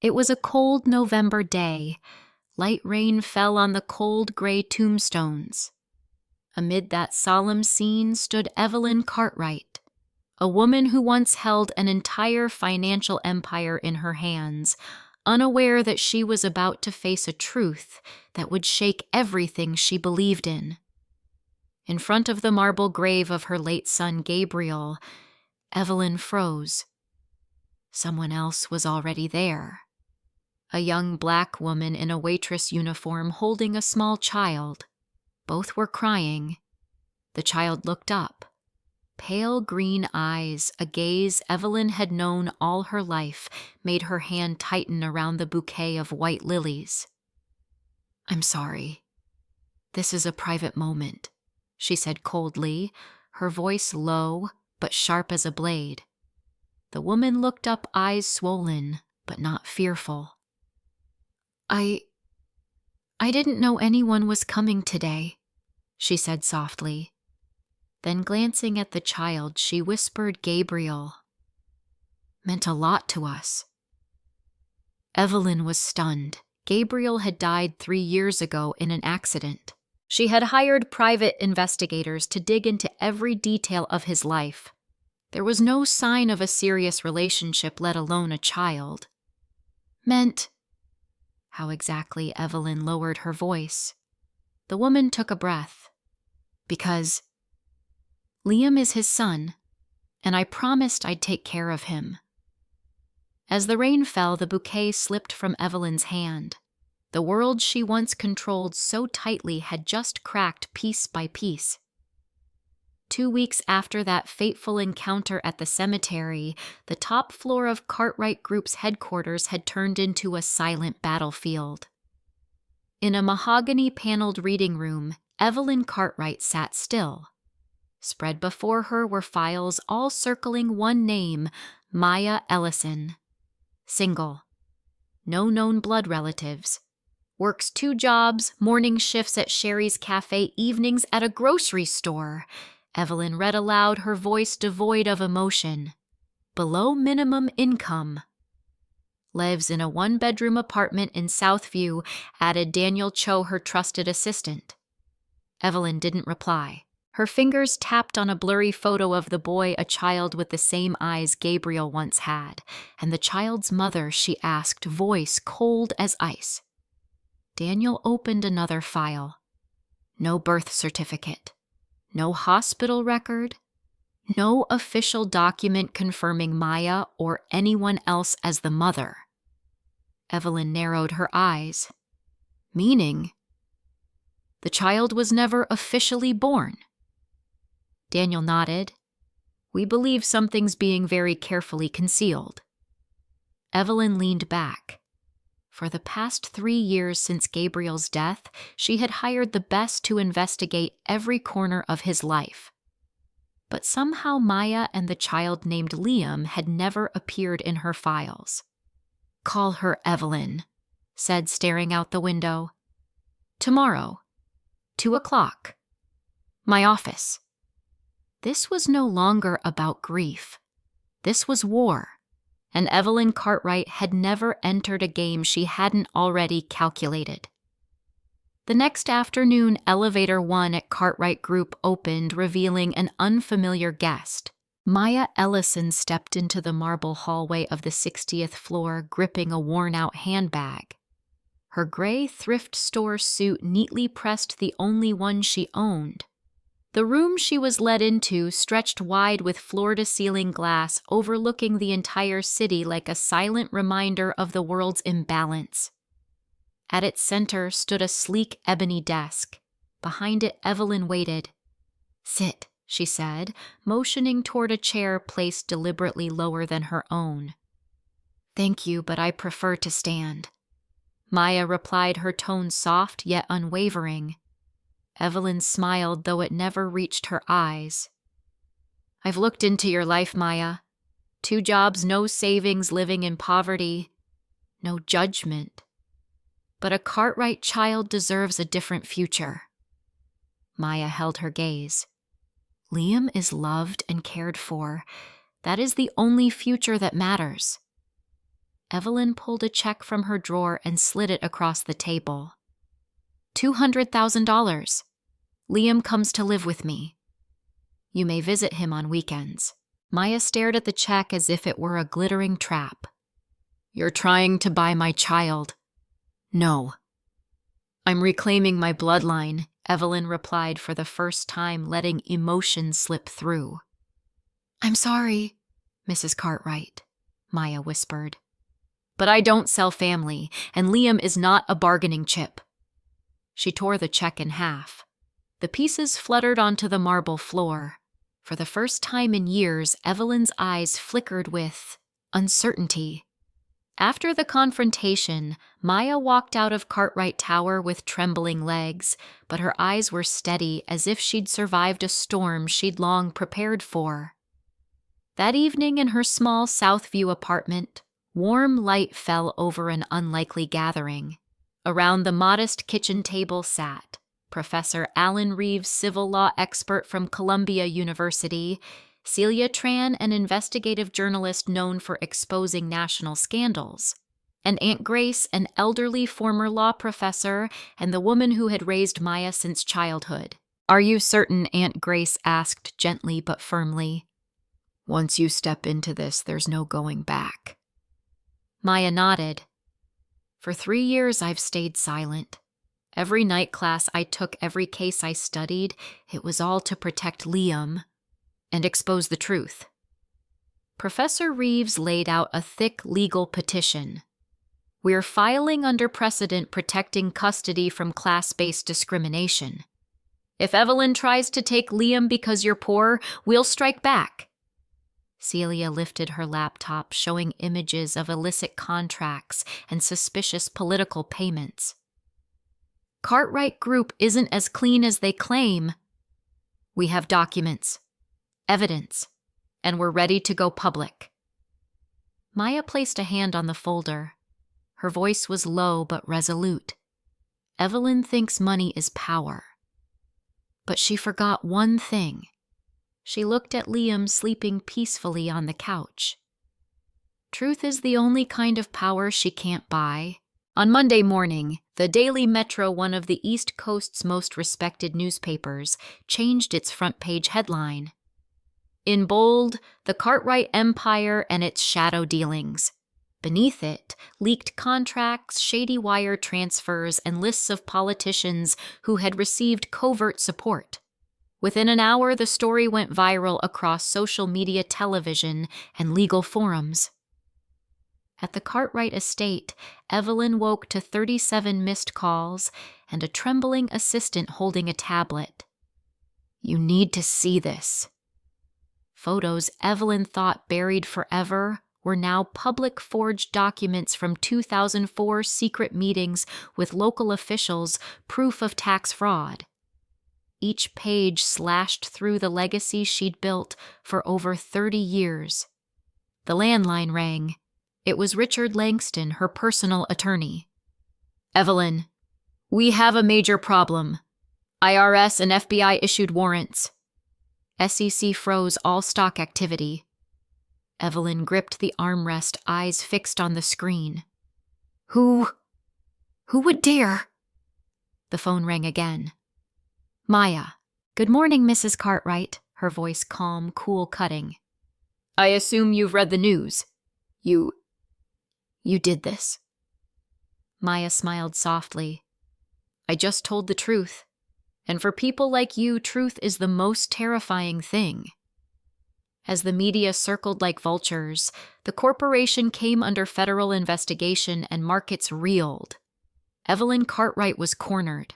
It was a cold November day. Light rain fell on the cold gray tombstones. Amid that solemn scene stood Evelyn Cartwright, a woman who once held an entire financial empire in her hands, unaware that she was about to face a truth that would shake everything she believed in. In front of the marble grave of her late son Gabriel, Evelyn froze. Someone else was already there. A young black woman in a waitress uniform holding a small child. Both were crying. The child looked up. Pale green eyes, a gaze Evelyn had known all her life, made her hand tighten around the bouquet of white lilies. "I'm sorry. This is a private moment," she said coldly, her voice low but sharp as a blade. The woman looked up, eyes swollen but not fearful. I didn't know anyone was coming today," she said softly. Then glancing at the child, she whispered Gabriel meant a lot to us. Evelyn was stunned. Gabriel had died 3 years ago in an accident. She had hired private investigators to dig into every detail of his life. There was no sign of a serious relationship, let alone a child. Meant... How exactly? Evelyn lowered her voice. The woman took a breath. Because Liam is his son, and I promised I'd take care of him. As the rain fell, the bouquet slipped from Evelyn's hand. The world she once controlled so tightly had just cracked piece by piece. 2 weeks after that fateful encounter at the cemetery, the top floor of Cartwright Group's headquarters had turned into a silent battlefield. In a mahogany-paneled reading room, Evelyn Cartwright sat still. Spread before her were files all circling one name, Maya Ellison. Single. No known blood relatives. Works 2 jobs, morning shifts at Sherry's Cafe, evenings at a grocery store. Evelyn read aloud, her voice devoid of emotion. Below minimum income. Lives in a 1-bedroom apartment in Southview, added Daniel Cho, her trusted assistant. Evelyn didn't reply. Her fingers tapped on a blurry photo of the boy, a child with the same eyes Gabriel once had, and the child's mother, she asked, voice cold as ice. Daniel opened another file. No birth certificate. No hospital record. No official document confirming Maya or anyone else as the mother. Evelyn narrowed her eyes. Meaning, the child was never officially born. Daniel nodded. We believe something's being very carefully concealed. Evelyn leaned back. For the past 3 years since Gabriel's death, she had hired the best to investigate every corner of his life. But somehow Maya and the child named Liam had never appeared in her files. Call her Evelyn, said, staring out the window. Tomorrow, 2 o'clock. My office. This was no longer about grief. This was war. And Evelyn Cartwright had never entered a game she hadn't already calculated. The next afternoon, Elevator 1 at Cartwright Group opened, revealing an unfamiliar guest. Maya Ellison stepped into the marble hallway of the 60th floor, gripping a worn-out handbag. Her gray thrift store suit neatly pressed the only one she owned. The room she was led into stretched wide with floor-to-ceiling glass, overlooking the entire city like a silent reminder of the world's imbalance. At its center stood a sleek ebony desk. Behind it, Evelyn waited. Sit, she said, motioning toward a chair placed deliberately lower than her own. Thank you, but I prefer to stand. Maya replied, her tone soft yet unwavering. Evelyn smiled, though it never reached her eyes. I've looked into your life, Maya. 2 jobs, no savings, living in poverty. No judgment. But a Cartwright child deserves a different future. Maya held her gaze. Liam is loved and cared for. That is the only future that matters. Evelyn pulled a check from her drawer and slid it across the table. $200,000. Liam comes to live with me. You may visit him on weekends. Maya stared at the check as if it were a glittering trap. You're trying to buy my child. No. I'm reclaiming my bloodline, Evelyn replied for the first time, letting emotion slip through. I'm sorry, Mrs. Cartwright, Maya whispered. But I don't sell family, and Liam is not a bargaining chip. She tore the check in half. The pieces fluttered onto the marble floor. For the first time in years, Evelyn's eyes flickered with uncertainty. After the confrontation, Maya walked out of Cartwright Tower with trembling legs, but her eyes were steady as if she'd survived a storm she'd long prepared for. That evening in her small Southview apartment, warm light fell over an unlikely gathering. Around the modest kitchen table sat Professor Alan Reeves, civil law expert from Columbia University, Celia Tran, an investigative journalist known for exposing national scandals, and Aunt Grace, an elderly former law professor and the woman who had raised Maya since childhood. Are you certain? Aunt Grace asked gently but firmly. Once you step into this, there's no going back. Maya nodded. For 3 years, I've stayed silent. Every night class I took, every case I studied, it was all to protect Liam and expose the truth. Professor Reeves laid out a thick legal petition. We're filing under precedent protecting custody from class-based discrimination. If Evelyn tries to take Liam because you're poor, we'll strike back. Celia lifted her laptop, showing images of illicit contracts and suspicious political payments. Cartwright Group isn't as clean as they claim. We have documents, evidence, and we're ready to go public. Maya placed a hand on the folder. Her voice was low but resolute. Evelyn thinks money is power. But she forgot one thing. She looked at Liam sleeping peacefully on the couch. Truth is the only kind of power she can't buy. On Monday morning, the Daily Metro, one of the East Coast's most respected newspapers, changed its front page headline. In bold, the Cartwright Empire and its shadow dealings. Beneath it, leaked contracts, shady wire transfers, and lists of politicians who had received covert support. Within an hour, the story went viral across social media, television, and legal forums. At the Cartwright estate, Evelyn woke to 37 missed calls and a trembling assistant holding a tablet. You need to see this. Photos Evelyn thought buried forever were now public forged documents from 2004 secret meetings with local officials, proof of tax fraud. Each page slashed through the legacy she'd built for over 30 years. The landline rang. It was Richard Langston, her personal attorney. Evelyn, we have a major problem. IRS and FBI issued warrants. SEC froze all stock activity. Evelyn gripped the armrest, eyes fixed on the screen. Who would dare? The phone rang again. Maya. Good morning, Mrs. Cartwright, her voice calm, cool cutting. I assume you've read the news. You did this. Maya smiled softly. I just told the truth. And for people like you, truth is the most terrifying thing. As the media circled like vultures, the corporation came under federal investigation and markets reeled. Evelyn Cartwright was cornered.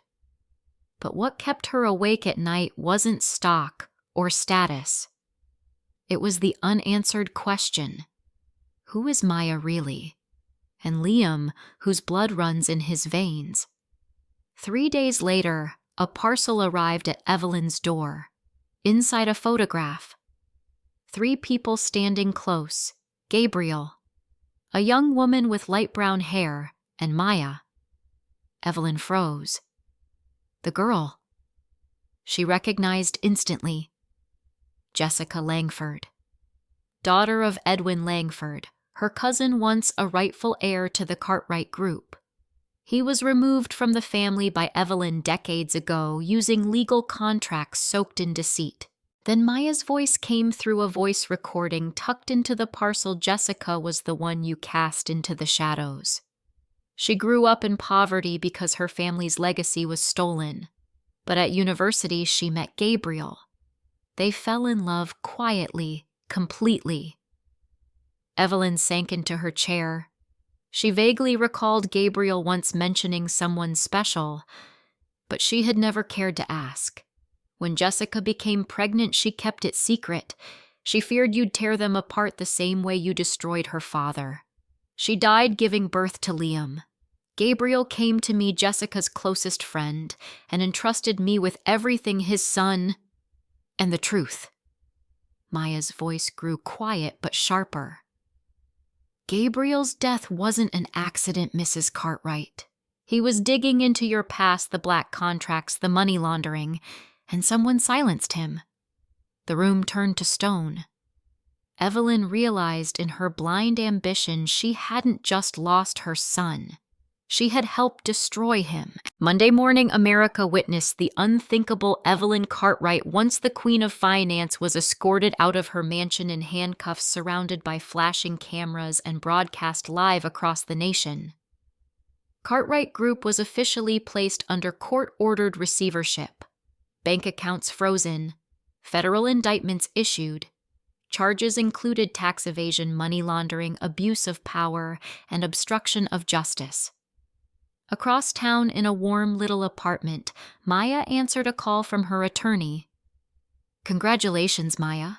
But what kept her awake at night wasn't stock or status. It was the unanswered question. Who is Maya really? And Liam, whose blood runs in his veins. 3 days later, a parcel arrived at Evelyn's door. Inside a photograph. 3 people standing close. Gabriel, a young woman with light brown hair, and Maya. Evelyn froze. The girl. She recognized instantly. Jessica Langford. Daughter of Edwin Langford, her cousin once a rightful heir to the Cartwright group. He was removed from the family by Evelyn decades ago using legal contracts soaked in deceit. Then Maya's voice came through a voice recording tucked into the parcel. Jessica was the one you cast into the shadows. She grew up in poverty because her family's legacy was stolen. But at university, she met Gabriel. They fell in love quietly, completely. Evelyn sank into her chair. She vaguely recalled Gabriel once mentioning someone special, but she had never cared to ask. When Jessica became pregnant, she kept it secret. She feared you'd tear them apart the same way you destroyed her father. She died giving birth to Liam. Gabriel came to me, Jessica's closest friend, and entrusted me with everything his son and the truth. Maya's voice grew quiet but sharper. Gabriel's death wasn't an accident, Mrs. Cartwright. He was digging into your past, the black contracts, the money laundering, and someone silenced him. The room turned to stone. Evelyn realized in her blind ambition she hadn't just lost her son. She had helped destroy him. Monday morning, America witnessed the unthinkable. Evelyn Cartwright, once the queen of finance, was escorted out of her mansion in handcuffs, surrounded by flashing cameras, and broadcast live across the nation. Cartwright Group was officially placed under court-ordered receivership. Bank accounts frozen. Federal indictments issued. Charges included tax evasion, money laundering, abuse of power, and obstruction of justice. Across town in a warm little apartment, Maya answered a call from her attorney. Congratulations, Maya.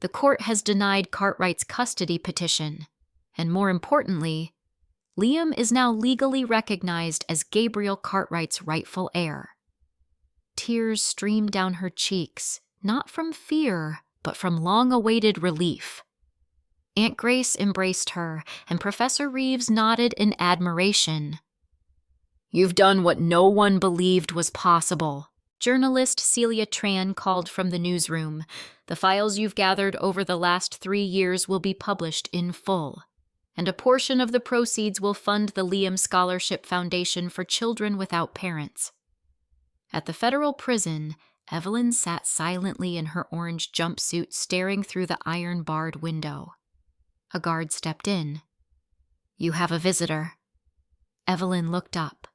The court has denied Cartwright's custody petition. And more importantly, Liam is now legally recognized as Gabriel Cartwright's rightful heir. Tears streamed down her cheeks, not from fear, but from long-awaited relief. Aunt Grace embraced her, and Professor Reeves nodded in admiration. You've done what no one believed was possible. Journalist Celia Tran called from the newsroom. The files you've gathered over the last 3 years will be published in full, and a portion of the proceeds will fund the Liam Scholarship Foundation for children without parents. At the federal prison, Evelyn sat silently in her orange jumpsuit, staring through the iron-barred window. A guard stepped in. You have a visitor. Evelyn looked up.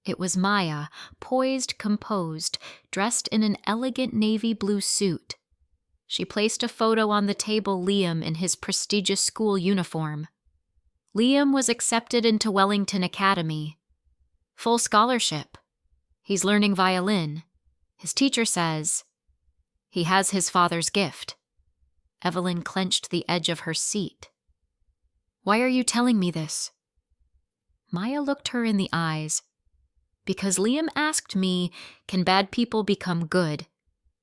It was Maya, poised, composed, dressed in an elegant navy blue suit. She placed a photo on the table. Liam in his prestigious school uniform. Liam was accepted into Wellington Academy. Full scholarship. He's learning violin. His teacher says he has his father's gift. Evelyn clenched the edge of her seat. Why are you telling me this? Maya looked her in the eyes. Because Liam asked me, can bad people become good?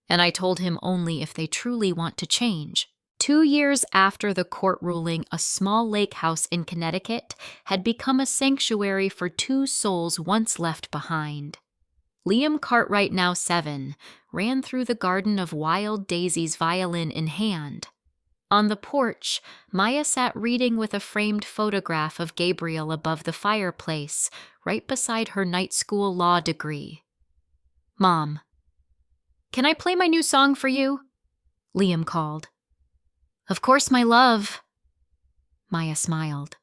And I told him only if they truly want to change. 2 years after the court ruling, a small lake house in Connecticut had become a sanctuary for 2 souls once left behind. Liam Cartwright, now 7, ran through the garden of wild daisies, violin in hand. On the porch, Maya sat reading with a framed photograph of Gabriel above the fireplace, right beside her night school law degree. Mom, can I play my new song for you? Liam called. Of course, my love. Maya smiled.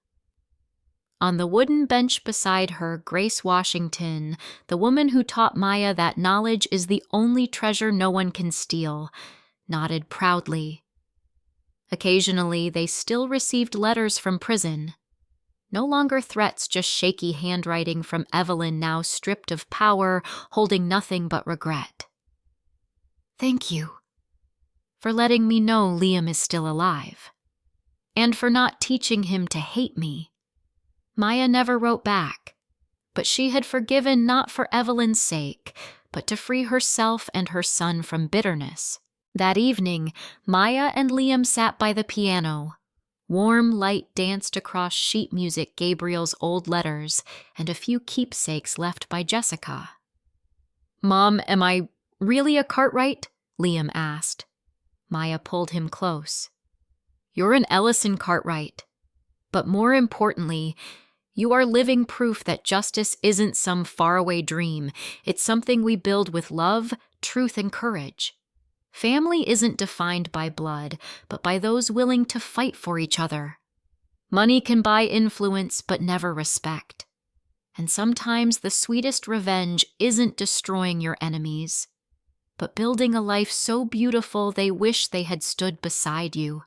On the wooden bench beside her, Grace Washington, the woman who taught Maya that knowledge is the only treasure no one can steal, nodded proudly. Occasionally, they still received letters from prison. No longer threats, just shaky handwriting from Evelyn, now stripped of power, holding nothing but regret. Thank you for letting me know Liam is still alive, and for not teaching him to hate me. Maya never wrote back, but she had forgiven not for Evelyn's sake, but to free herself and her son from bitterness. That evening, Maya and Liam sat by the piano. Warm light danced across sheet music, Gabriel's old letters, and a few keepsakes left by Jessica. Mom, am I really a Cartwright? Liam asked. Maya pulled him close. You're an Ellison Cartwright. But more importantly, you are living proof that justice isn't some faraway dream. It's something we build with love, truth, and courage. Family isn't defined by blood, but by those willing to fight for each other. Money can buy influence, but never respect. And sometimes the sweetest revenge isn't destroying your enemies, but building a life so beautiful they wish they had stood beside you.